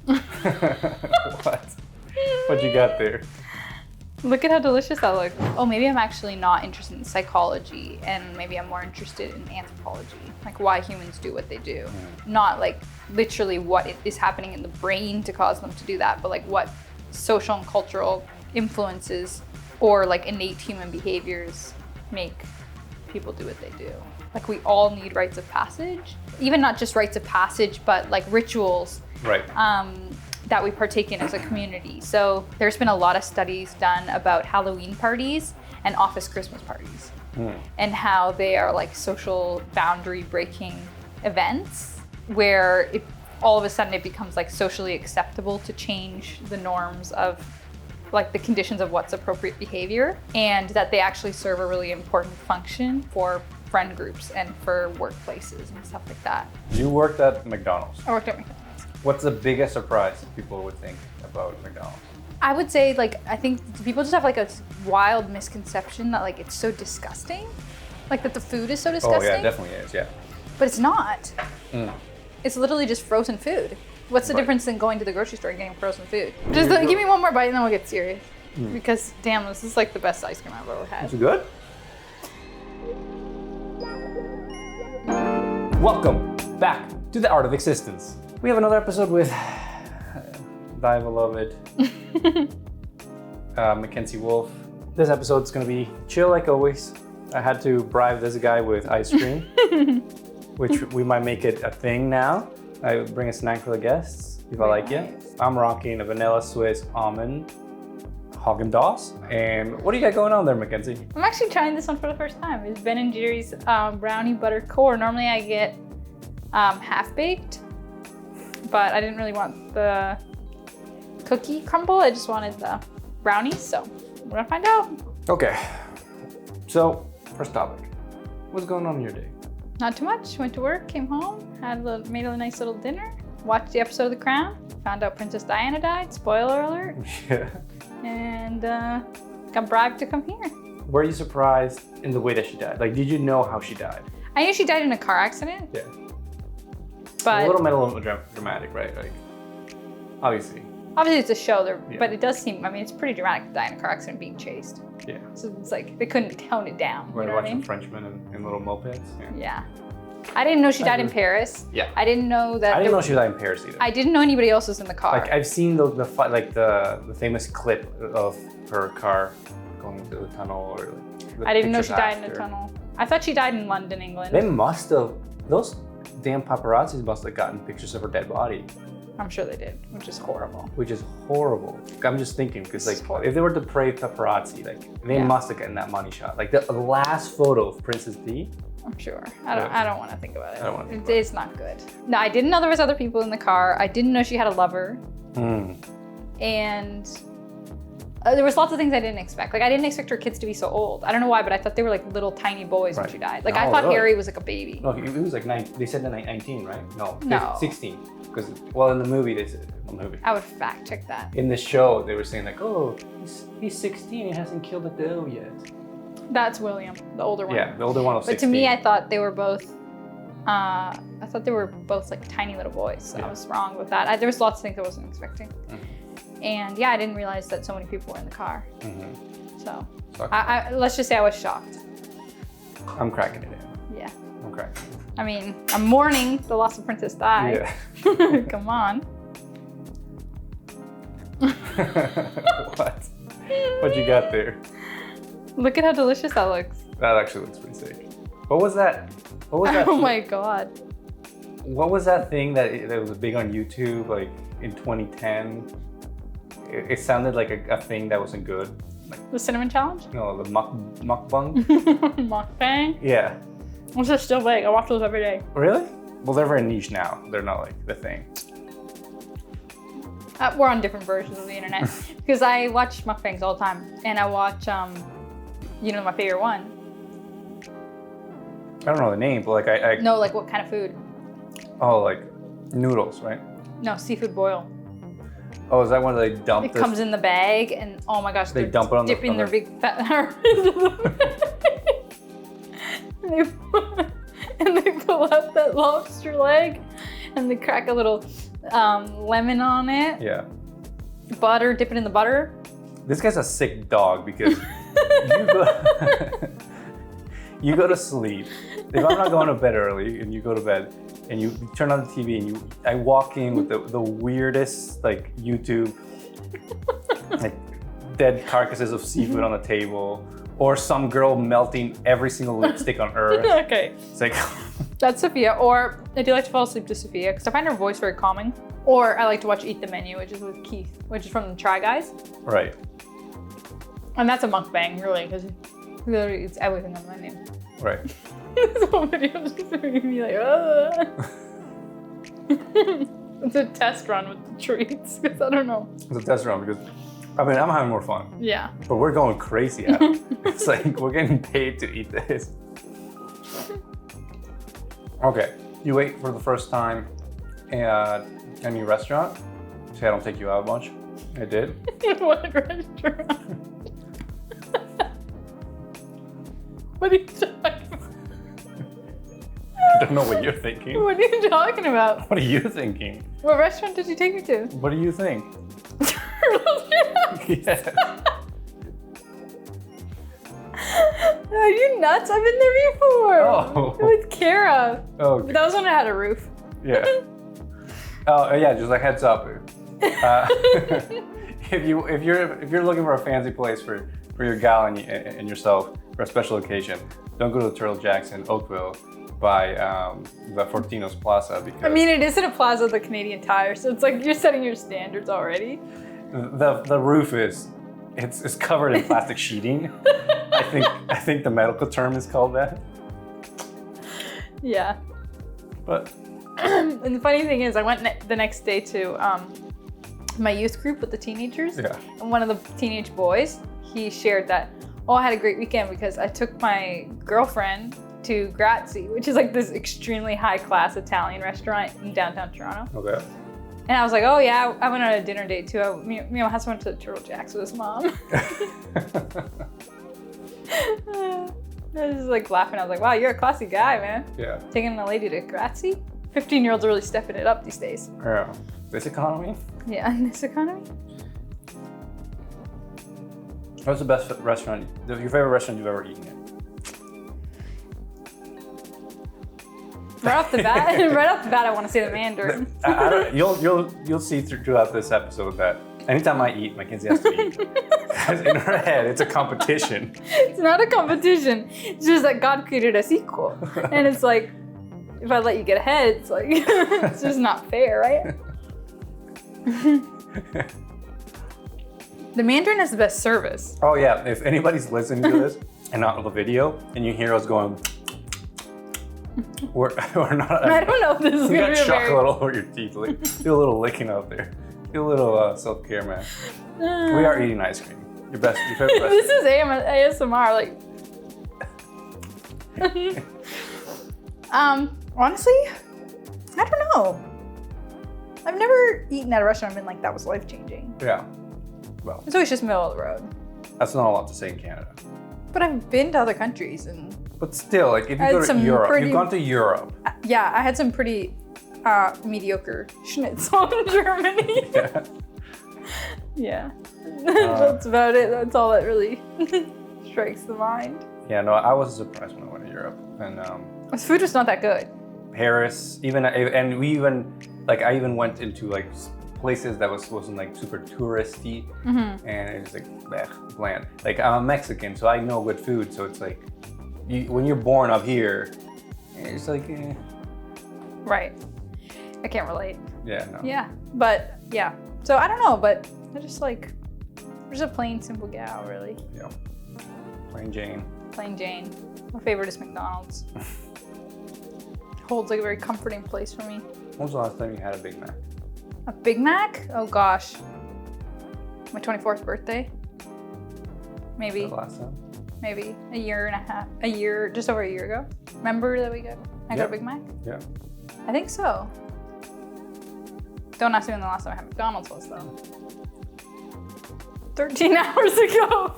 What? What you got there? Look at how delicious that looks. Oh, maybe I'm actually not interested in psychology, and maybe I'm more interested in anthropology, like why humans do what they do. Not like literally what is happening in the brain to cause them to do that, but like what social and cultural influences or like innate human behaviors make people do what they do. Like we all need rites of passage, even not just rites of passage, but like rituals. Right. That we partake in as a community. So there's been a lot of studies done about Halloween parties and office Christmas parties and how they are like social boundary breaking events where all of a sudden it becomes like socially acceptable to change the norms of like the conditions of what's appropriate behavior, and that they actually serve a really important function for friend groups and for workplaces and stuff like that. You worked at McDonald's. I worked at McDonald's. What's the biggest surprise people would think about McDonald's? I would say like, I think people just have like a wild misconception that like it's so disgusting. Like that the food is so disgusting. Oh yeah, it definitely is, yeah. But it's not. It's literally just frozen food. What's the difference in going to the grocery store and getting frozen food? Just give me one more bite and then we'll get serious. Because damn, this is like the best ice cream I've ever had. Is it good? Welcome back to The Art of Existence. We have another episode with thy beloved Mackenzie Wolf. This episode's gonna be chill like always. I had to bribe this guy with ice cream, which we might make it a thing now. I bring a snack for the guests if I like it. I'm rocking a vanilla Swiss almond Haagen-Dazs. And what do you got going on there, Mackenzie? I'm actually trying this one for the first time. It's Ben & Jerry's brownie butter core. Normally I get half-baked, but I didn't really want the cookie crumble. I just wanted the brownies, so we're gonna find out. Okay, so first topic. What's going on in your day? Not too much. Went to work, came home, made a nice little dinner, watched the episode of The Crown, found out Princess Diana died, spoiler alert, Yeah. and got bribed to come here. Were you surprised in the way that she died? Like, did you know how she died? I knew she died in a car accident. Yeah. But a little melodramatic, right? Like, obviously. Obviously it's a show there, but it does seem, I mean, it's pretty dramatic to die in a car accident being chased. Yeah. So it's like, they couldn't tone it down. We're you know what I watching mean? Frenchmen in little mopeds. Yeah. I didn't know she died in Paris. Yeah. I didn't know that. I didn't know she died in Paris either. I didn't know anybody else was in the car. Like, I've seen the famous clip of her car going into the tunnel, or like, I didn't know she died in a tunnel. I thought she died in London, England. They must have, those damn paparazzis must have gotten pictures of her dead body. I'm sure they did, which is horrible. Which is horrible. I'm just thinking, because like, if they were depraved paparazzi, like, they must have gotten that money shot. Like, the last photo of Princess Di. I'm sure. I don't want to think about it. I don't want to think about It's not good. No, I didn't know there was other people in the car. I didn't know she had a lover. And there was lots of things I didn't expect. Like, I didn't expect her kids to be so old. I don't know why, but I thought they were like little tiny boys when she died. Like, I thought Harry was like a baby. No, it was like 9. They said 19, right? No. 16. Because, well, in the movie, they said, I would fact check that. In the show, they were saying like, oh, he's 16, he hasn't killed a doe yet. That's William, the older one. Yeah, the older one was 16. But to me, I thought they were both, like tiny little boys. So I was wrong with that. There was lots of things I wasn't expecting. And yeah, I didn't realize that so many people were in the car. So let's just say I was shocked. I'm cracking it in. Yeah. I'm cracking it. I mean, I'm mourning the loss of Princess Di. Yeah. Come on. What? What you got there? Look at how delicious that looks. That actually looks pretty sick. What was that? Oh my God. What was that thing that was big on YouTube, like in 2010? It sounded like a thing that wasn't good. Like, the cinnamon challenge? No, the mukbang. Mukbang? Yeah. Which is still big. I watch those every day. Really? Well, they're very niche now. They're not like the thing. We're on different versions of the internet because I watch mukbangs all the time, and I watch, my favorite one. I don't know the name, but like I No, like what kind of food? Oh, like noodles, right? No, seafood boil. Oh, is that one they dump? It comes in the bag, and oh my gosh, they dump it on dipping their big fat into the and they pull out that lobster leg, And they crack a little lemon on it. Yeah. Butter, dip it in the butter. This guy's a sick dog because you go to sleep. If I'm not going to bed early and you go to bed and you turn on the TV and I walk in with the weirdest like YouTube, like dead carcasses of seafood on the table, or some girl melting every single lipstick on earth. Okay. It's like that's Sophia. Or I do like to fall asleep to Sophia because I find her voice very calming. Or I like to watch Eat the Menu, which is with Keith, which is from the Try Guys. Right. And that's a mukbang, really, because he literally eats everything on the menu. Right. This whole video is just making me like, It's a test run with the treats, because I don't know. It's a test run because, I mean, I'm having more fun. Yeah. But we're going crazy at it. It's like we're getting paid to eat this. Okay, you ate for the first time at a new restaurant. Say I don't take you out much. I did. What restaurant? What are you talking about? I don't know what you're thinking. What are you talking about? What are you thinking? What restaurant did you take me to? What do you think? Yeah. Are you nuts? I've been there before. Oh. With Kara. Oh. But that was when I had a roof. Yeah. Oh yeah, just a heads up. If you're looking for a fancy place for your gal and yourself for a special occasion, don't go to the Turtle Jacks in Oakville by the Fortino's Plaza because I mean, it isn't a plaza of the Canadian Tire, so it's like you're setting your standards already. the roof it's covered in plastic sheeting. I think the medical term is called that. Yeah. But and the funny thing is, I went the next day to my youth group with the teenagers. Yeah. And one of the teenage boys, he shared that, oh, I had a great weekend because I took my girlfriend to Grazie, which is like this extremely high-class Italian restaurant in downtown Toronto. okay. And I was like, oh yeah, I went on a dinner date too. Me and my husband went to the Turtle Jacks with his mom. I was just like laughing. I was like, wow, you're a classy guy, man. Yeah. Taking a lady to Grazie? 15-year-olds are really stepping it up these days. Yeah. This economy? Yeah, in this economy. What's the best restaurant? Your favorite restaurant you've ever eaten at? Right off the bat, I want to say the Mandarin. You'll see throughout this episode that anytime I eat, Mackenzie has to eat. Because in her head, it's a competition. It's not a competition. It's just that God created us equal, and it's like, if I let you get ahead, it's like it's just not fair, right? The Mandarin has the best service. Oh yeah, if anybody's listening to this and not the video, and you hear us going, we're not. I don't know if this is You gonna got be chocolate all over your teeth. Do a little licking out there. Do a little self-care, man. We are eating ice cream. Your favorite restaurant. This is ASMR, like. Honestly, I don't know. I've never eaten at a restaurant and been like, that was life-changing. Yeah. Well, It's always just middle of the road. that's not a lot to say in Canada. But I've been to other countries and But still, like if you I had go to some Europe, pretty- you've gone to Europe. yeah, I had some pretty mediocre schnitzel in Germany. Yeah. Yeah. That's about it. That's all that really strikes the mind. Yeah, no, I was surprised when I went to Europe. And This food was not that good. Paris, I even went into like places that wasn't like super touristy, and it's like bleh, bland. Like I'm a Mexican, so I know good food. So it's like, when you're born up here, it's like, Right. I can't relate. yeah, no. Yeah. But yeah. So I don't know, but I just like, I'm just a plain, simple gal, really. Yeah. Plain Jane. Plain Jane. My favorite is McDonald's. Holds like a very comforting place for me. When was the last time you had a Big Mac? A Big Mac? Oh gosh. My 24th birthday. Maybe. The last time? Maybe just over a year ago. Remember that I got a Big Mac? Yeah. I think so. Don't ask me when the last time I had McDonald's was though. 13 hours ago.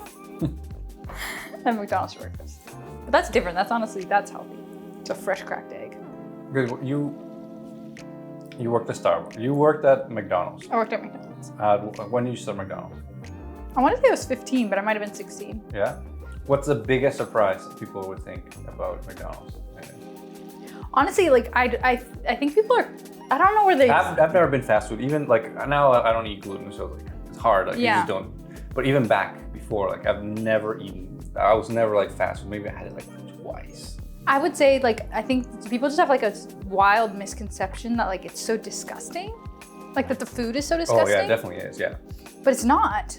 I had McDonald's for breakfast. But that's different. That's healthy. It's a fresh cracked egg. Because you You worked at Starbucks. You worked at McDonald's. I worked at McDonald's. When did you start McDonald's? I want to say I was 15, but I might have been 16. Yeah? What's the biggest surprise people would think about McDonald's? Honestly, like I think people are. I don't know where they. I've never been fast food. Even like now, I don't eat gluten, so like it's hard. Like you just don't. But even back before, like I've never eaten. I was never like fast food. Maybe I had it like twice. I would say like I think people just have like a wild misconception that like it's so disgusting, like that the food is so disgusting. Oh yeah, it definitely is. Yeah. But it's not.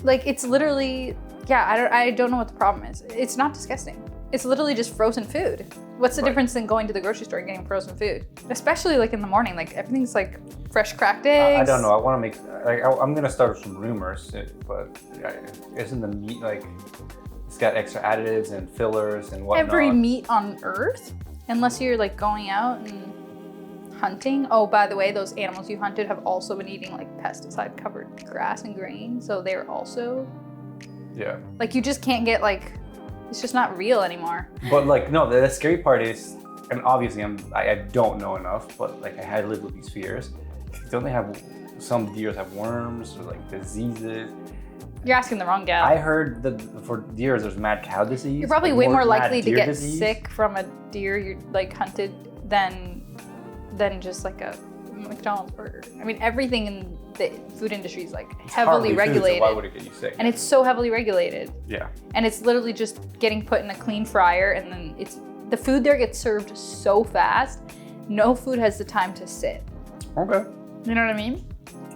Like it's literally. Yeah, I don't know what the problem is. It's not disgusting. It's literally just frozen food. What's the difference than going to the grocery store and getting frozen food? Especially like in the morning, like everything's like fresh cracked eggs. I don't know. I want to make. Like, I'm gonna start some rumors, but isn't the meat like it's got extra additives and fillers and whatnot? Every meat on Earth, unless you're like going out and hunting. Oh, by the way, those animals you hunted have also been eating like pesticide-covered grass and grain, so they're also. Yeah. Like you just can't get like. It's just not real anymore. But like, no, the scary part is, and obviously I don't know enough, but like I had lived with these fears. Don't they have, some deers have worms or like diseases? You're asking the wrong gal. I heard that for deers there's mad cow disease. You're probably way more likely to get disease. sick from a deer you like hunted than just like a McDonald's burger. I mean, everything in the food industry is like heavily regulated. Food, so why would it get you sick? And it's so heavily regulated. Yeah. And it's literally just getting put in a clean fryer, and then it's the food there gets served so fast. No food has the time to sit. Okay. You know what I mean?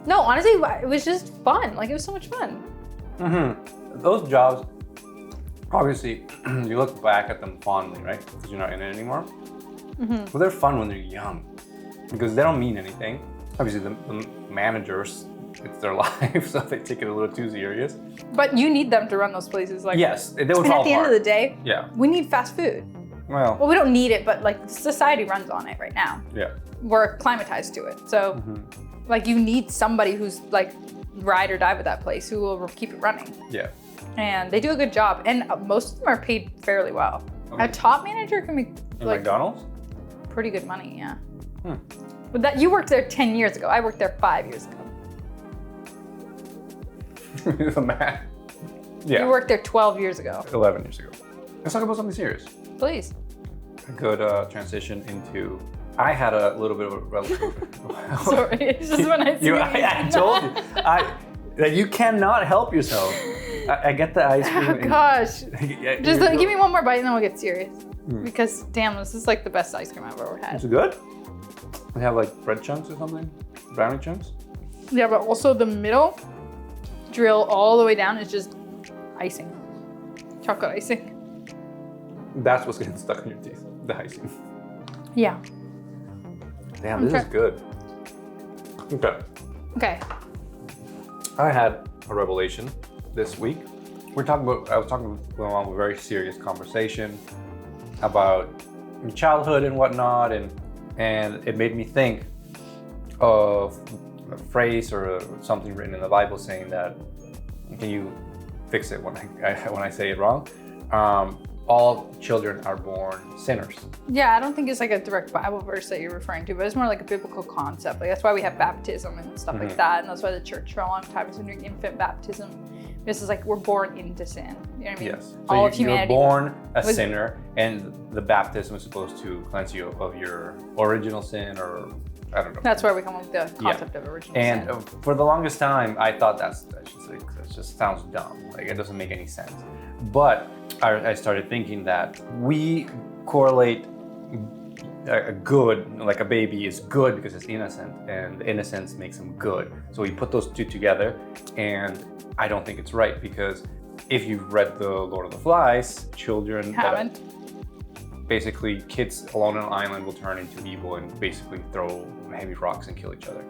No, honestly, it was just fun. Like it was so much fun. Those jobs, obviously, you look back at them fondly, right? Because you're not in it anymore. But they're fun when they're young, because they don't mean anything. Obviously, the managers, it's their life, so they take it a little too serious. But you need them to run those places. Like yes, they would and fall at the apart. end of the day, yeah, we need fast food. Well, we don't need it, but like society runs on it right now. Yeah. We're acclimatized to it. So like you need somebody who's like ride or die with that place who will keep it running. Yeah. And they do a good job. And most of them are paid fairly well. Okay. A top manager can make like McDonald's? pretty good money, yeah. But that you worked there 10 years ago. I worked there 5 years ago. The math. Yeah. You worked there 12 years ago. 11 years ago. Let's talk about something serious. Please. A good transition into. I had a little bit of a relative. Sorry, it's just when I see you. I told you. That you cannot help yourself. I get the ice cream. Oh, gosh. Just give me one more bite and then we'll get serious. Because damn, this is like the best ice cream I've ever had. Is it good? We have like bread chunks or something? Brownie chunks? Yeah, but also the middle drill all the way down is just icing. Chocolate icing. That's what's getting stuck in your teeth. The icing. Yeah. Damn, this is good. Okay. Okay. I had a revelation this week. I was talking about a very serious conversation about childhood and whatnot, and it made me think of a phrase or something written in the Bible saying that, can you fix it when I say it wrong? All children are born sinners. Yeah, I don't think it's like a direct Bible verse that you're referring to, but it's more like a biblical concept. Like that's why we have baptism and stuff like that, and that's why the church for a long time is doing infant baptism. This is like we're born into sin. You know what I mean? Yes. All So of humanity. you're born a sinner, and the baptism is supposed to cleanse you of your original sin, or I don't know. That's where we come up with the concept of original sin. And for the longest time, I thought that just sounds dumb. Like it doesn't make any sense. But I started thinking that we correlate a good, like a baby is good because it's innocent, and the innocence makes him good. So we put those two together, and I don't think it's right, because if you've read The Lord of the Flies, children haven't. Basically, kids alone on an island will turn into evil and basically throw heavy rocks and kill each other.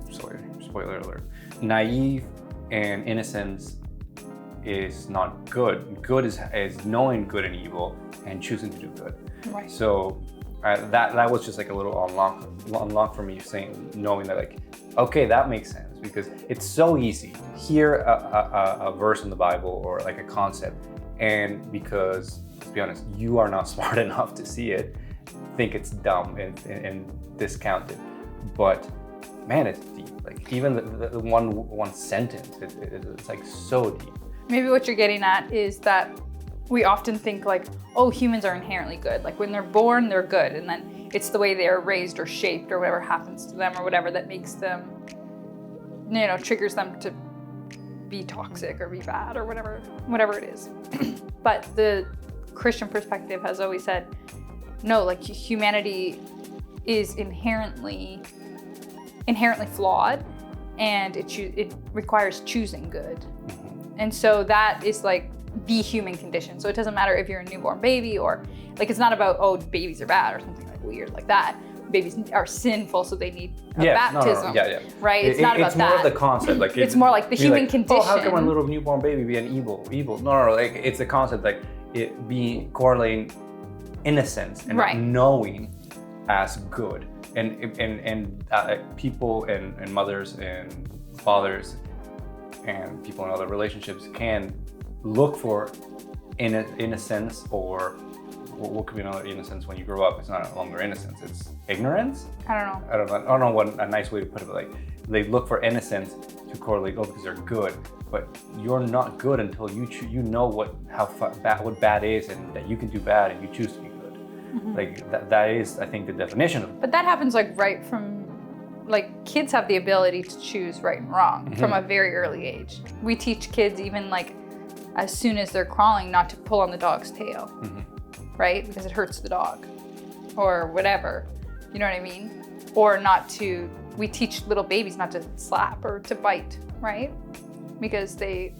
Spoiler alert. Naive and innocence is not good. Good is knowing good and evil and choosing to do good. Right. So that was just like a little unlock for me, knowing that like, okay, that makes sense, because it's so easy to hear a verse in the Bible or like a concept, and because, let's be honest, you are not smart enough to see it, think it's dumb and discount it. But man, it's deep. Like even the one sentence, it's like so deep. Maybe what you're getting at is that we often think like, oh, humans are inherently good. Like when they're born, they're good. And then it's the way they are raised or shaped or whatever happens to them or whatever that makes them, triggers them to be toxic or be bad or whatever it is. But the Christian perspective has always said, no, like humanity is inherently flawed, and it requires choosing good. And so that is like the human condition. So it doesn't matter if you're a newborn baby or like, it's not about, oh, babies are bad or something like weird like that. Babies are sinful, so they need a baptism. Yeah. Right? It's not about that. It's more of the concept. Like it's more like the human condition. Oh, how can a little newborn baby be an evil? No. Like it's the concept, like it being correlating innocence and knowing as good, and people and mothers and fathers and people in other relationships can look for innocence, or what could be another innocence when you grow up? It's not longer innocence, it's ignorance? I don't know what a nice way to put it, but like they look for innocence to correlate, because they're good, but you're not good until you know what bad is, and that you can do bad and you choose to be good. Mm-hmm. Like that is, I think, the definition of it. But that happens like right from, like kids have the ability to choose right and wrong from a very early age. We teach kids even like as soon as they're crawling not to pull on the dog's tail, right? Because it hurts the dog or whatever, you know what I mean? Or we teach little babies not to slap or to bite, right? Because they,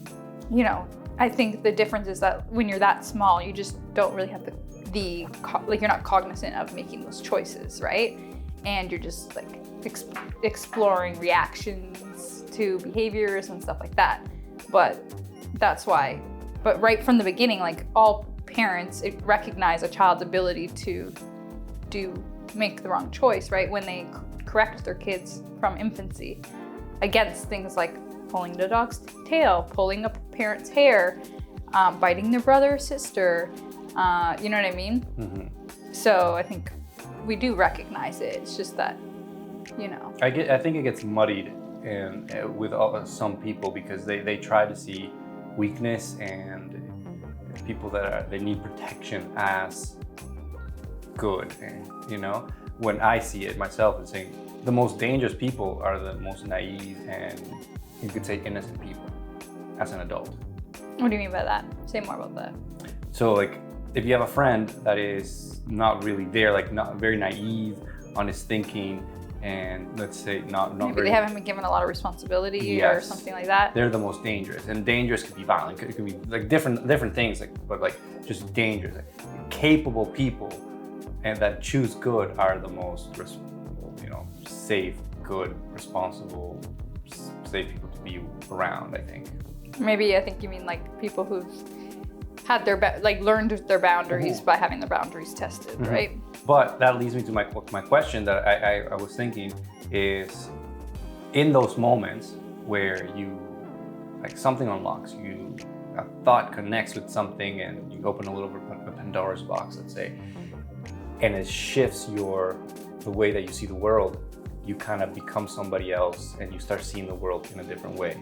I think the difference is that when you're that small, you just don't really have you're not cognizant of making those choices, right? And you're just like exploring reactions to behaviors and stuff like that. But that's why, but right from the beginning, like all parents recognize a child's ability to make the wrong choice, right? When they correct their kids from infancy against things like pulling the dog's tail, pulling a parent's hair, biting their brother or sister, you know what I mean? Mm-hmm. So I think we do recognize it. It's just that, I think it gets muddied with some people because they try to see weakness and people they need protection as good. And, when I see it myself, it's saying the most dangerous people are the most naive and you could say innocent people as an adult. What do you mean by that? Say more about that. So like, if you have a friend that is not really there, like not very naive on his thinking, and let's say not maybe very, they haven't been given a lot of responsibility or something like that. They're the most dangerous, and dangerous could be violent. It could be like different things, but like just dangerous. Like, capable people, and that choose good are the most, safe, good, responsible, safe people to be around. I think. I think you mean like people who've had learned their boundaries by having their boundaries tested, right? But that leads me to my question that I was thinking is, in those moments where something unlocks, a thought connects with something and you open a little bit of Pandora's box, let's say, and it shifts the way that you see the world, you kind of become somebody else and you start seeing the world in a different way.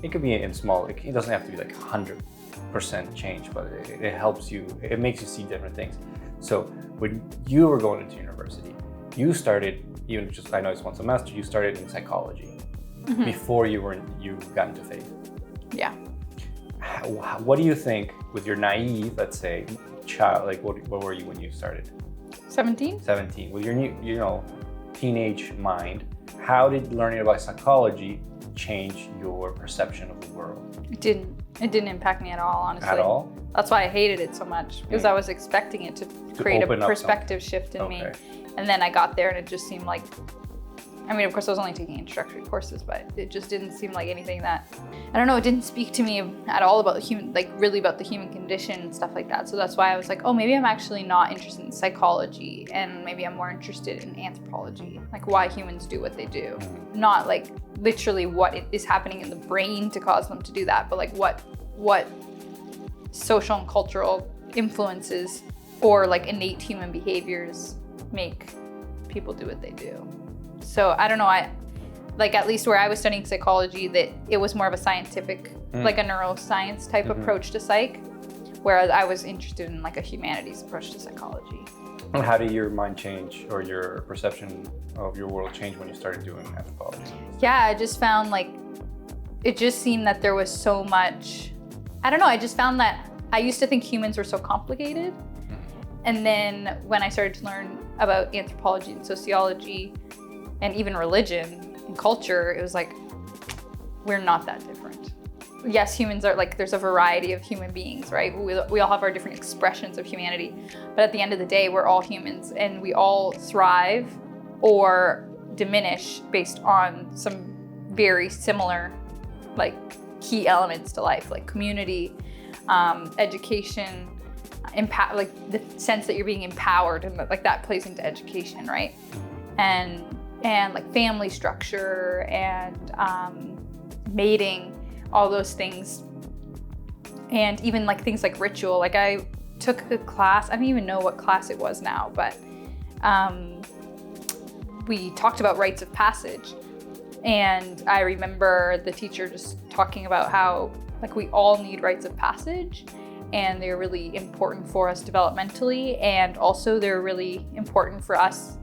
It could be in small, it doesn't have to be like 100% change, but it helps you, it makes you see different things. So when you were going into university, you started, I know it's one semester, you started in psychology before you got into faith. Yeah. What do you think with your naive, let's say, child, like what were you when you started? 17. With your new, teenage mind, how did learning about psychology change your perception of the world? It didn't impact me at all, honestly. At all? That's why I hated it so much, because I was expecting it to create a perspective shift in me. And then I got there and it just seemed like, of course I was only taking introductory courses, but it just didn't seem like anything that, I don't know, it didn't speak to me at all about really about the human condition and stuff like that. So that's why I was like, oh, maybe I'm actually not interested in psychology, and maybe I'm more interested in anthropology, like why humans do what they do. Not like literally what is happening in the brain to cause them to do that, but like what social and cultural influences or like innate human behaviors make people do what they do. So I don't know, at least where I was studying psychology, that it was more of a scientific, like a neuroscience type approach to psych, whereas I was interested in like a humanities approach to psychology. And how did your mind change, or your perception of your world change when you started doing anthropology? Yeah, I just found it just seemed that there was so much, I don't know, I just found that I used to think humans were so complicated. And then when I started to learn about anthropology and sociology and even religion and culture, it was like, we're not that different. Yes, humans are there's a variety of human beings, right? We all have our different expressions of humanity. But at the end of the day, we're all humans, and we all thrive or diminish based on some very similar key elements to life, like community, education, the sense that you're being empowered, and that plays into education, right? And family structure and mating, all those things. And even things like ritual. I took a class, I don't even know what class it was now, but we talked about rites of passage. And I remember the teacher just talking about how we all need rites of passage, and they're really important for us developmentally, and also they're really important for us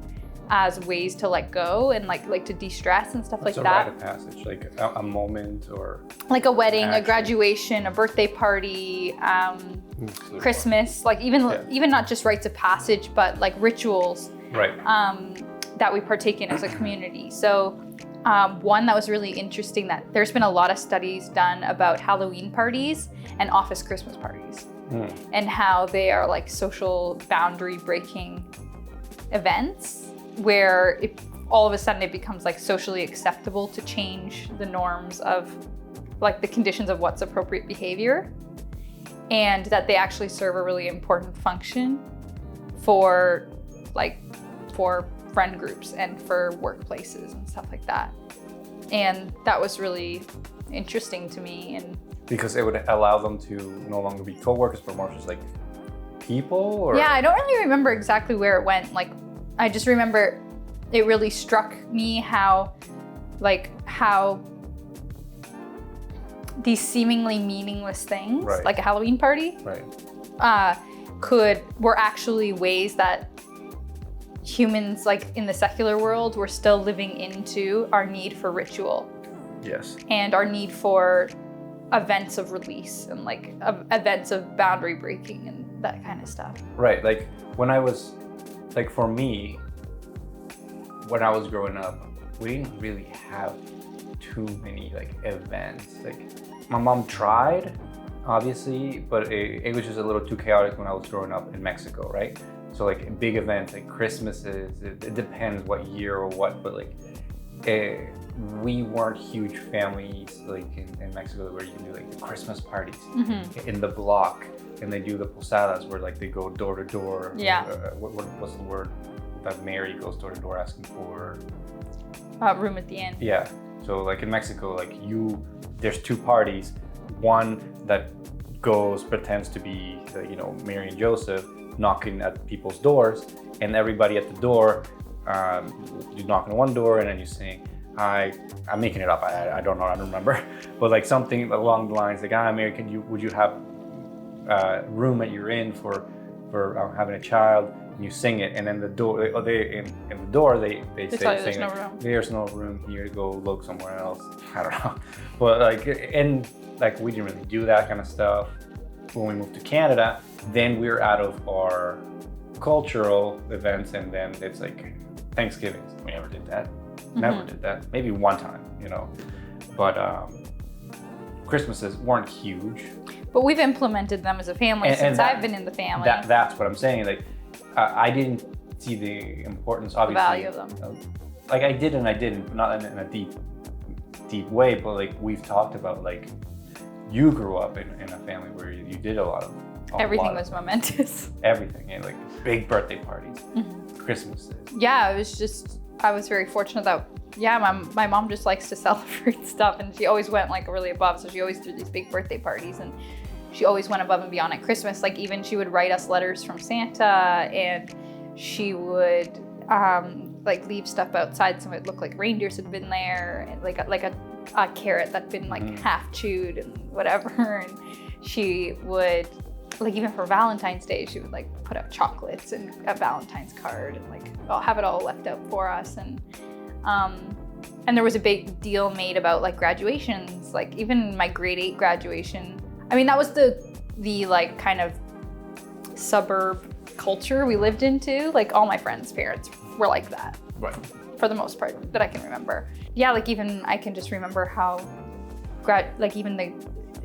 as ways to let go and to de-stress and stuff like that. What's a rite of passage? Like a moment, or like a wedding, a graduation, a birthday party, Christmas, even not just rites of passage, but rituals, right? That we partake in as a community. So one that was really interesting, that there's been a lot of studies done about Halloween parties and office Christmas parties, and how they are social boundary breaking events where all of a sudden it becomes socially acceptable to change the norms of the conditions of what's appropriate behavior, and that they actually serve a really important function for friend groups and for workplaces and stuff like that. And that was really interesting to me. And because it would allow them to no longer be co-workers, but more just people, or? Yeah, I don't really remember exactly where it went. I just remember it really struck me how these seemingly meaningless things, right, like a Halloween party, right, were actually ways that humans in the secular world were still living into our need for ritual. Yes. And our need for events of release and events of boundary breaking and that kind of stuff. Right. When I was for me, when I was growing up, we didn't really have too many events. My mom tried, obviously, but it was just a little too chaotic when I was growing up in Mexico, right? So big events like Christmases, it depends what year or what, but we weren't huge families in Mexico where you do the Christmas parties in the block, and they do the posadas where they go door to door. Yeah. What's the word that Mary goes door to door asking for? Room at the inn. Yeah. So in Mexico, there's two parties. One that pretends to be Mary and Joseph, knocking at people's doors, and everybody at the door, you knock on one door and then you sing, I'm making it up, I don't know, I don't remember, but something along the lines hi Mary, would you have room at your inn for having a child? And you sing it, and then the door, in the door they say there's no room. There's no room here, go look somewhere else. I don't know, but we didn't really do that kind of stuff. When we moved to Canada, then we're out of our cultural events, and then it's Thanksgiving. We never did that. Never did that. Maybe one time, but Christmases weren't huge. But we've implemented them as a family since I've been in the family. That's what I'm saying. I didn't see the importance, obviously. The value of them. I did and I didn't, not in a deep way, but we've talked about you grew up in a family where you did a lot of everything was momentous. Everything, and big birthday parties, Christmases. Yeah, I was very fortunate that my mom just likes to celebrate stuff, and she always went really above. So she always threw these big birthday parties, and she always went above and beyond at Christmas. Even she would write us letters from Santa, and she would like leave stuff outside, so it looked like reindeers had been there, and like a carrot that'd been like half chewed and whatever. And she would, like, even for Valentine's Day, she would like put out chocolates and a Valentine's card and like have it all left out for us. And there was a big deal made about like graduations, like even my grade 8 graduation. I mean, that was the like kind of suburb culture we lived into. Like all my friends' parents were like that, Right. for the most part that I can remember. Yeah, like even I can just remember how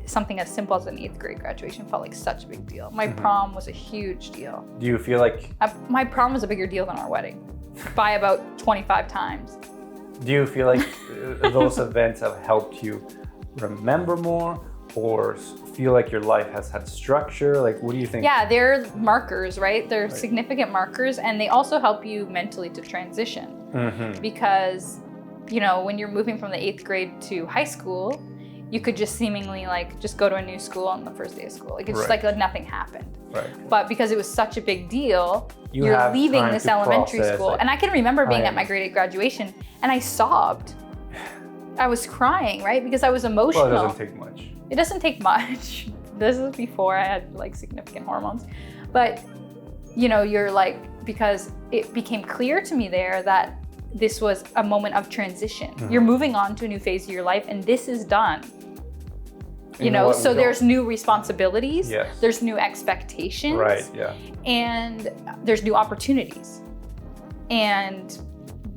something as simple as an 8th grade graduation felt like such a big deal. My prom was a huge deal. Do you feel like... My prom was a bigger deal than our wedding by about 25 times. Do you feel like those events have helped you remember more, or feel like your life has had structure? Like, what do you think? Yeah, they're markers, right? They're significant markers, and they also help you mentally to transition. Because, you know, when you're moving from the 8th grade to high school, you could just seemingly like just go to a new school on the first day of school. Like it's just like nothing happened. Right. But because it was such a big deal, you're leaving this elementary school. And I can remember being at my grade 8 graduation and I sobbed. I was crying, right? Because I was emotional. Well, it doesn't take much. It doesn't take much. This is before I had like significant hormones. But, you know, you're like, because it became clear to me there that this was a moment of transition. You're moving on to a new phase of your life and this is done. You know, so there's new responsibilities, there's new expectations, and there's new opportunities. And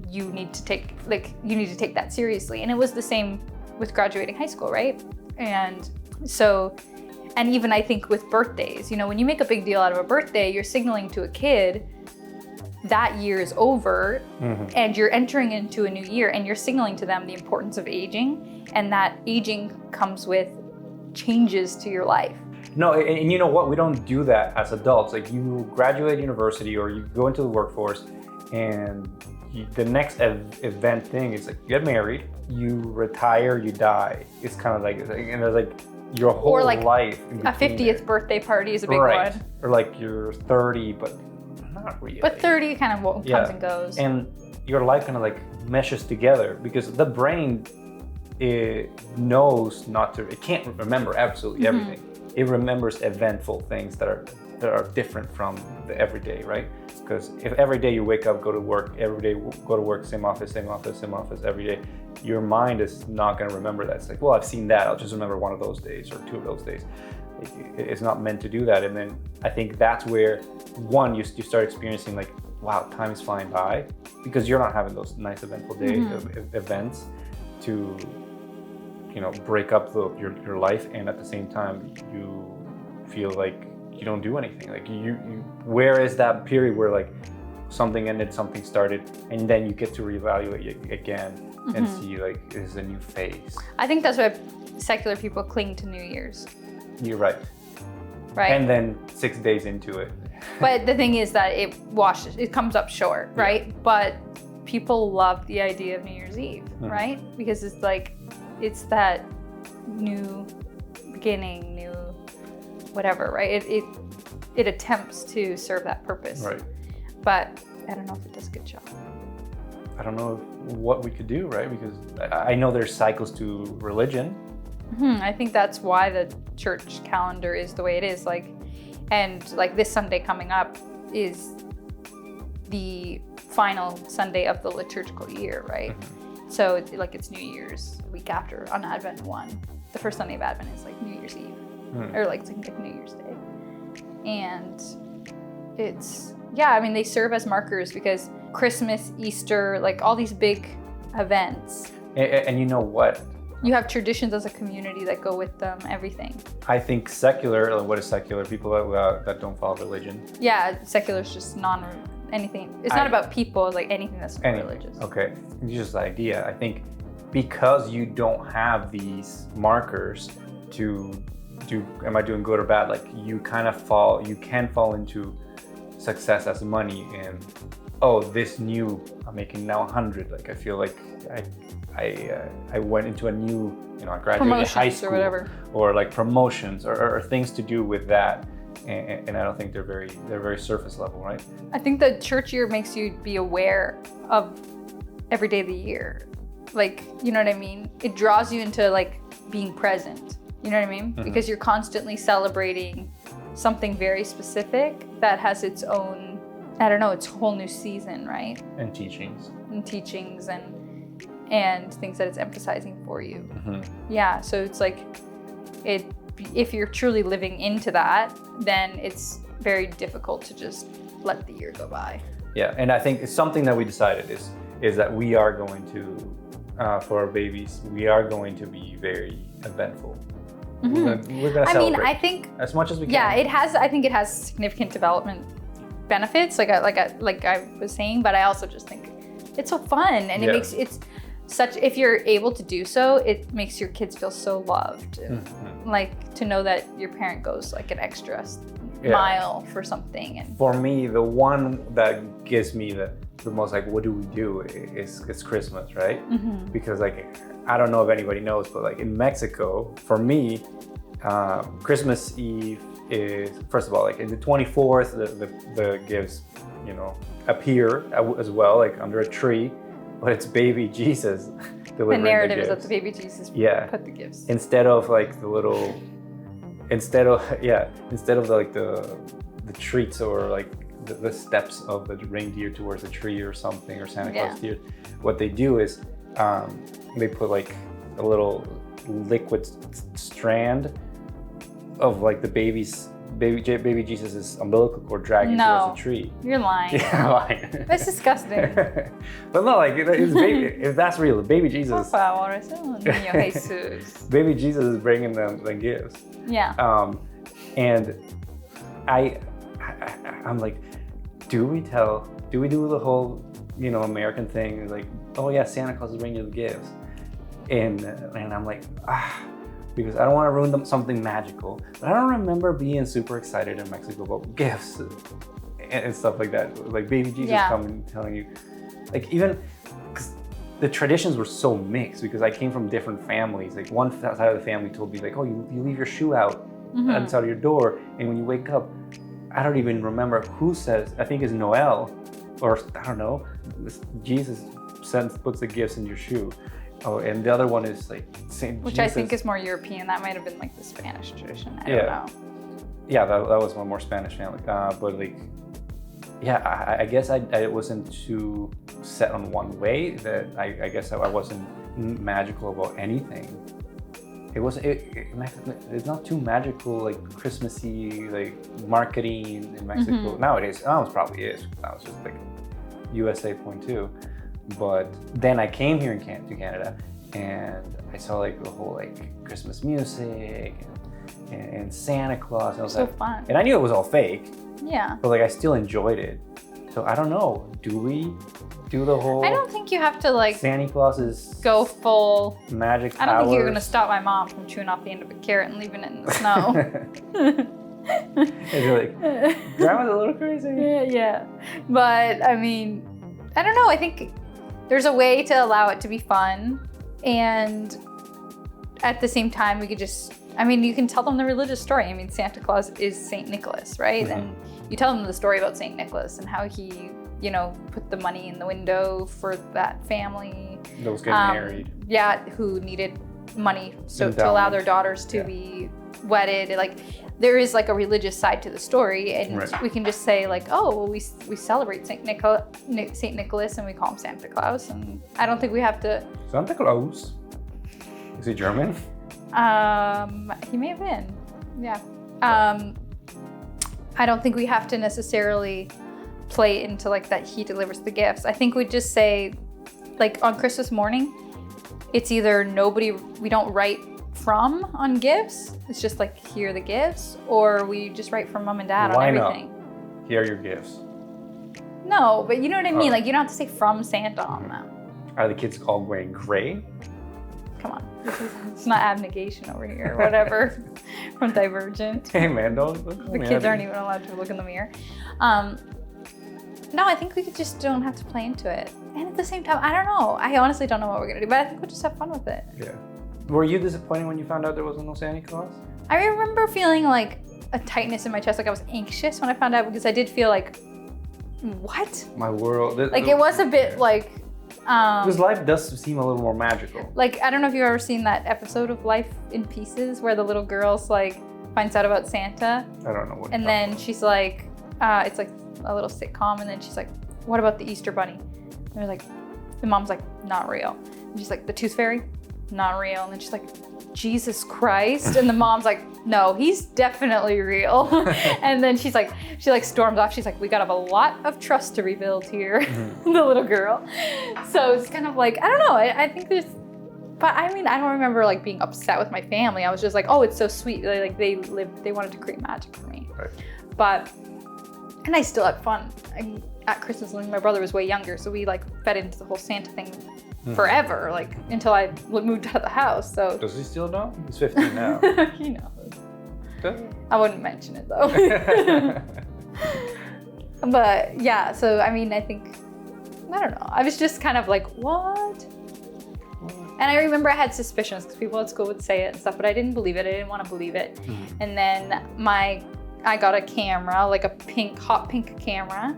you need to take that seriously. And it was the same with graduating high school, right? And so, and even I think with birthdays, you know, when you make a big deal out of a birthday, you're signaling to a kid that year is over and you're entering into a new year, and you're signaling to them the importance of aging, and that aging comes with changes to your life. No, and you know what? We don't do that as adults. Like, you graduate university or you go into the workforce, and the next event thing is like you get married, you retire, you die. It's kind of like, and there's like your whole or like life. A 50th birthday party is a big one. Or like you're 30, but not really. But 30 kind of comes and goes. And your life kind of like meshes together because the brain, it knows not to, it can't remember absolutely everything. It remembers eventful things that are different from the everyday, right? Because if every day you wake up, go to work, every day go to work, same office every day, your mind is not going to remember that. It's like, well, I've seen that, I'll just remember one of those days or 2 of those days. It's not meant to do that. And then I think that's where, one, you start experiencing like, wow, time is flying by, because you're not having those nice eventful events to, you know, break up your life, and at the same time you feel like you don't do anything. Like you where is that period where like something ended, something started, and then you get to reevaluate again and see like, is a new phase. I think that's why secular people cling to New Year's. You're right. Right. And then 6 days into it. But the thing is that it comes up short, right? But people love the idea of New Year's Eve, right? Because it's like, it's that new beginning, new whatever, right? It attempts to serve that purpose. Right. But I don't know if it does a good job. I don't know what we could do, right? Because I know there's cycles to religion. I think that's why the church calendar is the way it is. Like, and like this Sunday coming up is the final Sunday of the liturgical year, right? So it's New Year's week after on Advent 1. The first Sunday of Advent is like New Year's Eve, or like New Year's Day. And it's, I mean, they serve as markers because Christmas, Easter, like all these big events. And you know what? You have traditions as a community that go with them, everything. I think secular, what is secular? People that don't follow religion. Yeah, secular is just anything. It's not about people, it's like anything that's not religious. Okay, it's just the idea. I think because you don't have these markers to do, am I doing good or bad? Like you can fall into success as money and, oh, I'm making now 100. Like I feel like I went into a new, I graduated high school, or whatever, or like promotions or things to do with that. and I don't think they're very surface level, right? I think the church year makes you be aware of every day of the year. Like, you know what I mean? It draws you into like being present. You know what I mean? Mm-hmm. Because you're constantly celebrating something very specific that has its own, I don't know, its whole new season, right? And teachings. And teachings and things that it's emphasizing for you. Mm-hmm. Yeah, so it's like, if you're truly living into that, then it's very difficult to just let the year go by. Yeah, and I think it's something that we decided is that we are going to, for our babies, we are going to be very eventful. Mm-hmm. We're gonna celebrate. I think as much as we can. Yeah, I think it has significant development benefits, like I was saying, but I also just think it's so fun, and it's such, if you're able to do so, it makes your kids feel so loved. Mm-hmm. Like to know that your parent goes like an extra mile for something. And for me, the one that gives me the most like, what do we do is Christmas, right? Mm-hmm. Because like, I don't know if anybody knows, but like in Mexico, for me, Christmas Eve is, first of all, like in the 24th, the gifts, you know, appear as well, like under a tree, but it's baby Jesus delivering the narrative the is gifts. that the baby Jesus put the gifts. Instead of like the little, instead of like the treats or like the steps of the reindeer towards a tree or something, or Santa Claus deer, what they do is they put like a little liquid strand of like the baby Jesus' umbilical cord dragging towards the tree. You're lying. Yeah, I'm lying. That's disgusting. But no, like it's baby. If that's real, baby Jesus. Baby Jesus is bringing them the gifts. Yeah. And I'm like, do we do the whole, you know, American thing, like, oh yeah, Santa Claus is bringing you the gifts, and I'm like, because I don't want to ruin something magical. But I don't remember being super excited in Mexico about gifts and stuff like that, like baby Jesus coming telling you, like, even because the traditions were so mixed, because I came from different families. Like one side of the family told me like, oh, you leave your shoe out outside of your door, and when you wake up, I don't even remember who says, I think it's Noel, or I don't know, Jesus puts the gifts in your shoe. Oh, and the other one is like Saint Which Jesus. I think is more European. That might have been like the Spanish tradition. I don't know. Yeah, that was one more Spanish family. But like, yeah, I guess I wasn't too set on one way, that I guess I wasn't magical about anything. It's not too magical, like Christmassy, like marketing in Mexico. Mm-hmm. Nowadays, it probably is. Now it's just like USA point two. But then I came here to Canada, and I saw like the whole like Christmas music and Santa Claus. And I was so like, fun. And I knew it was all fake. Yeah. But like I still enjoyed it. So I don't know. Do we do the whole? I don't think you have to like Santa Claus is go full magic powers. I don't think you're gonna stop my mom from chewing off the end of a carrot and leaving it in the snow. And you're like, Grandma's a little crazy. Yeah. But I mean, I don't know. I think there's a way to allow it to be fun, and at the same time, we could just, I mean, you can tell them the religious story. I mean, Santa Claus is Saint Nicholas, right? Mm-hmm. And you tell them the story about Saint Nicholas and how he, you know, put the money in the window for that family. Those getting married. Yeah, who needed money to allow their daughters to be wedded. Like, there is like a religious side to the story, and we can just say like, oh, well, we celebrate Saint Nicholas and we call him Santa Claus, and I don't think we have to. Santa Claus. Is he German? He may have been. Yeah. I don't think we have to necessarily play into like that he delivers the gifts. I think we just say, like on Christmas morning, it's either we don't write from on gifts. It's just like, here are the gifts, or we just write from mom and dad on everything. Why not? Here are your gifts. No, but you know what I mean? Like, you don't have to say from Santa on them. Are the kids all wearing gray? Come on. It's not abnegation over here, or whatever, from Divergent. Hey man, don't the kids aren't even allowed to look in the mirror. No, I think we just don't have to play into it. And at the same time, I don't know. I honestly don't know what we're gonna do, but I think we'll just have fun with it. Yeah. Were you disappointed when you found out there was no Santa Claus? I remember feeling like a tightness in my chest. Like I was anxious when I found out because I did feel like, what? My world. Like it was a bit like. Because life does seem a little more magical. Like, I don't know if you've ever seen that episode of Life in Pieces where the little girl's like finds out about Santa. I don't know what. And then she's like, it's like a little sitcom, and then she's like, what about the Easter Bunny? And they're like, the mom's like, not real. And she's like, the Tooth Fairy? Not real. And then she's like, Jesus Christ. And the mom's like, no, he's definitely real. And then she storms off. She's like, we gotta have a lot of trust to rebuild here, the little girl. So it's kind of like, I don't know. I think there's, but I mean, I don't remember like being upset with my family. I was just like, oh, it's so sweet. Like they wanted to create magic for me. Right. But, and I still had fun. At Christmas, when my brother was way younger, so we like fed into the whole Santa thing forever, like until I moved out of the house. So does he still know? He's 15 now. He knows. I wouldn't mention it though. But yeah, so I mean, I think, I don't know. I was just kind of like, what? And I remember I had suspicions because people at school would say it and stuff, but I didn't believe it. I didn't want to believe it. And then I got a camera, like a hot pink camera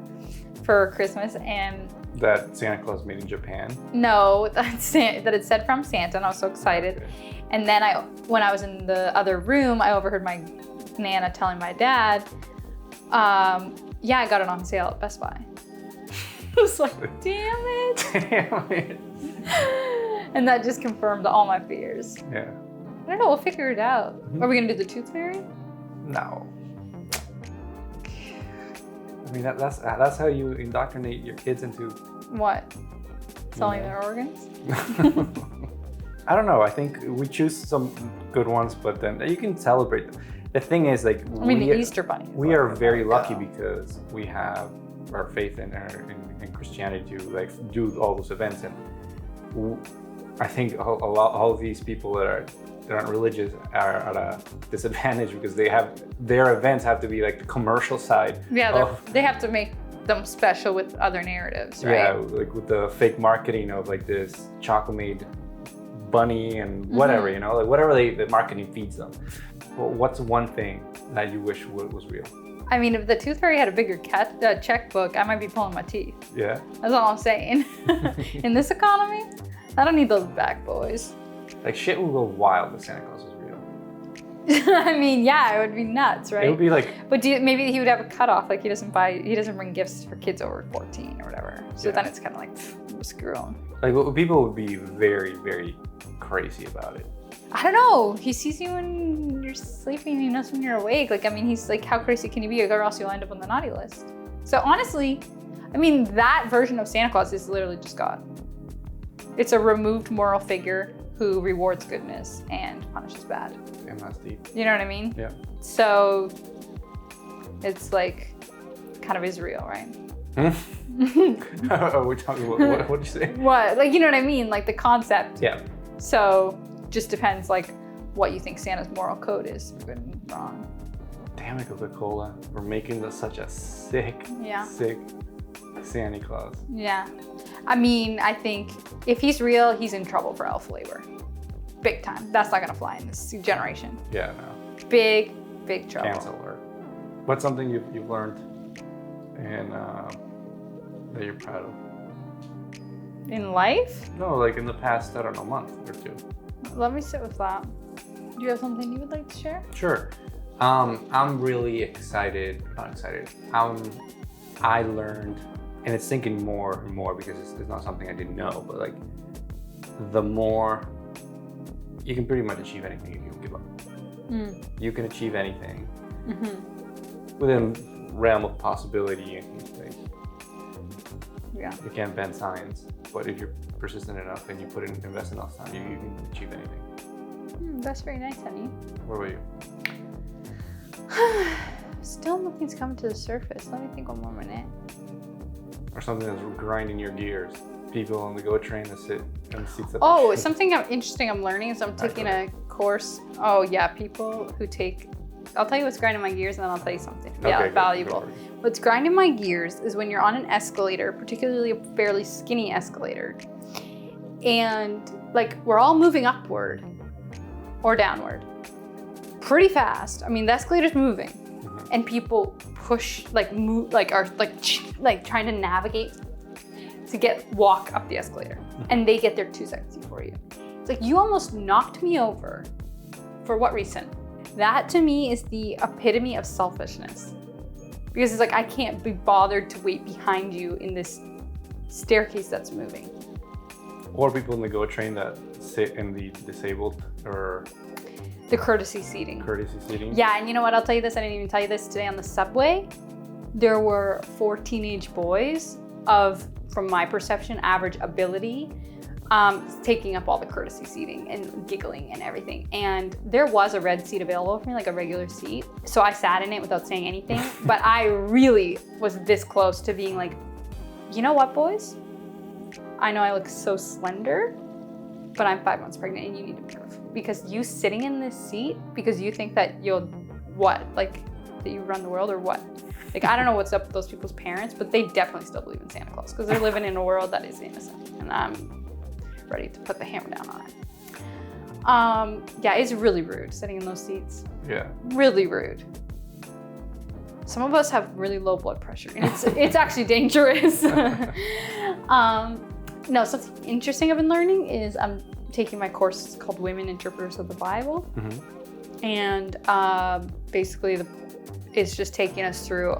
for Christmas, and that Santa Claus made in Japan? No, that it said from Santa, and I was so excited. Okay. And then when I was in the other room, I overheard my Nana telling my dad, yeah, I got it on sale at Best Buy. I was like, damn it. Damn it. And that just confirmed all my fears. Yeah. I don't know, we'll figure it out. Are we gonna do the Tooth Fairy? No. I mean, that's how you indoctrinate your kids into... What? Selling their organs? I don't know. I think we choose some good ones, but then you can celebrate them. The thing is, like... the Easter Bunny. We are very lucky because we have our faith in Christianity to like do all those events. And I think all of these people that aren't religious are at a disadvantage because their events have to be like the commercial side. Yeah, they have to make them special with other narratives, right? Yeah, like with the fake marketing of like this chocolate bunny and whatever, you know, like whatever the marketing feeds them. Well, what's one thing that you wish was real? I mean, if the Tooth Fairy had a bigger checkbook, I might be pulling my teeth. Yeah. That's all I'm saying. In this economy, I don't need those back boys. Like shit will go wild if Santa Claus was real. I mean, yeah, it would be nuts, right? It would be like... But maybe he would have a cutoff, like he doesn't bring gifts for kids over 14 or whatever. So then it's kind of like, screw them. Like people would be very, very crazy about it. I don't know. He sees you when you're sleeping, he knows when you're awake. Like, I mean, he's like, how crazy can you be? Or else you'll end up on the naughty list. So honestly, I mean, that version of Santa Claus is literally just God. It's a removed moral figure who rewards goodness and punishes bad. Damn, that's deep. You know what I mean? Yeah. So it's like kind of Israel, right? Are we talking about what did you say? What? Like, you know what I mean? Like the concept. Yeah. So just depends like what you think Santa's moral code is, good and wrong. Damn it, Coca-Cola. We're making such a sick Santa Claus. Yeah. I mean, I think if he's real, he's in trouble for elf labor. Big time. That's not gonna fly in this generation. Yeah, no. Big trouble. Cancel alert. What's something you've learned and that you're proud of? In life? No, like in the past, I don't know, month or two. Let me sit with that. Do you have something you would like to share? Sure. I'm really excited. Not excited. I learned, and it's sinking more and more because it's not something I didn't know, but like the more you can pretty much achieve anything if you don't give up. You can achieve anything within realm of possibility. Like, yeah. You can't bend science, but if you're persistent enough and you invest enough time, you can achieve anything. That's very nice, honey. What about you? Still nothing's coming to the surface. Let me think one more minute. Or something that's grinding your gears. People on the GO train that sit in seats. Oh, something interesting I'm learning is I'm taking a course. Oh yeah, people who take, I'll tell you what's grinding my gears and then I'll tell you something valuable. What's grinding my gears is when you're on an escalator, particularly a fairly skinny escalator, and like we're all moving upward or downward pretty fast. I mean, the escalator's moving. and people push, like move, like are like trying to navigate to walk up the escalator, and they get there 2 seconds before you. It's like, you almost knocked me over. For what reason? That to me is the epitome of selfishness. Because it's like, I can't be bothered to wait behind you in this staircase that's moving. Or people in the GO train that sit in the disabled or the courtesy seating. Yeah, and you know what? I'll tell you this. I didn't even tell you this today on the subway. There were 4 teenage boys of, from my perception, average ability, taking up all the courtesy seating and giggling and everything. And there was a red seat available for me, like a regular seat. So I sat in it without saying anything. But I really was this close to being like, you know what, boys? I know I look so slender, but I'm 5 months pregnant and you need to move. Because you sitting in this seat, because you think that you'll, what? Like, that you run the world or what? Like, I don't know what's up with those people's parents, but they definitely still believe in Santa Claus because they're living in a world that is innocent. And I'm ready to put the hammer down on it. Yeah, it's really rude sitting in those seats. Yeah. Really rude. Some of us have really low blood pressure, and it's actually dangerous. No, something interesting I've been learning is I'm taking my course called Women Interpreters of the Bible. Mm-hmm. And basically it's just taking us through,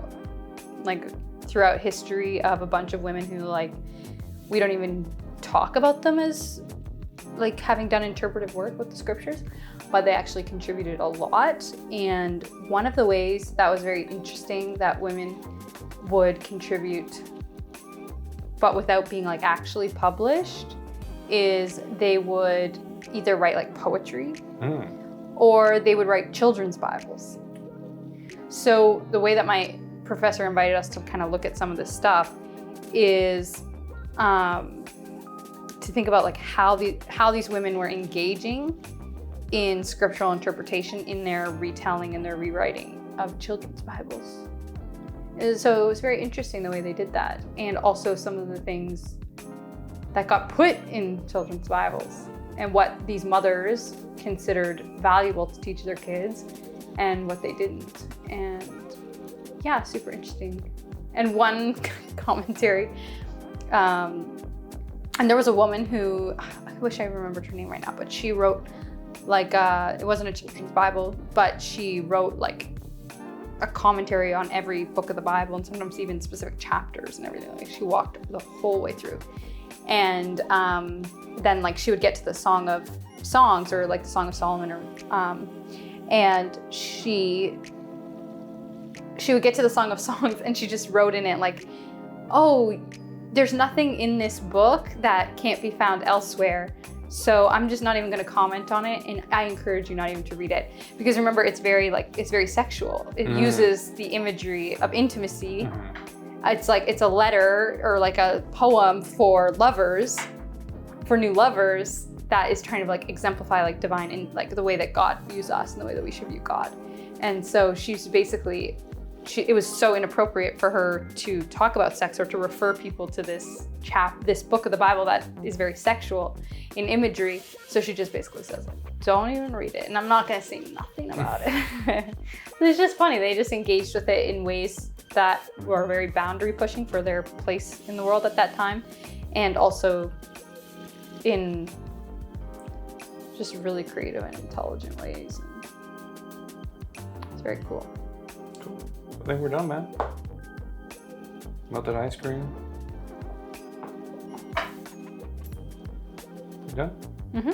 like, throughout history of a bunch of women who, like, we don't even talk about them as, like, having done interpretive work with the scriptures, but they actually contributed a lot. And one of the ways that was very interesting that women would contribute, but without being, like, actually published, is they would either write, like, poetry or they would write children's Bibles. So the way that my professor invited us to kind of look at some of this stuff is to think about, like, how these women were engaging in scriptural interpretation in their retelling and their rewriting of children's Bibles. And so it was very interesting the way they did that, and also some of the things that got put in children's Bibles and what these mothers considered valuable to teach their kids and what they didn't. And yeah, super interesting. And one commentary, and there was a woman who, I wish I remembered her name right now, but she wrote, like, it wasn't a children's Bible, but she wrote, like, a commentary on every book of the Bible, and sometimes even specific chapters and everything. Like, she walked the whole way through. And then, like, she would get to the Song of Songs, or like the Song of Solomon, or and she would get to the Song of Songs, and she just wrote in it, like, oh, there's nothing in this book that can't be found elsewhere, so I'm just not even going to comment on it, and I encourage you not even to read it. Because remember, it's very sexual. It uses the imagery of intimacy. It's like, it's a letter or like a poem for lovers, for new lovers, that is trying to, like, exemplify, like, divine, and, like, the way that God views us and the way that we should view God. And so she's basically, it was so inappropriate for her to talk about sex or to refer people to this book of the Bible that is very sexual in imagery. So she just basically says, don't even read it. And I'm not gonna say nothing about it. It's just funny. They just engaged with it in ways that were very boundary pushing for their place in the world at that time. And also in just really creative and intelligent ways. It's very cool. Cool. I think we're done, man. Melted ice cream. You done? Mm-hmm.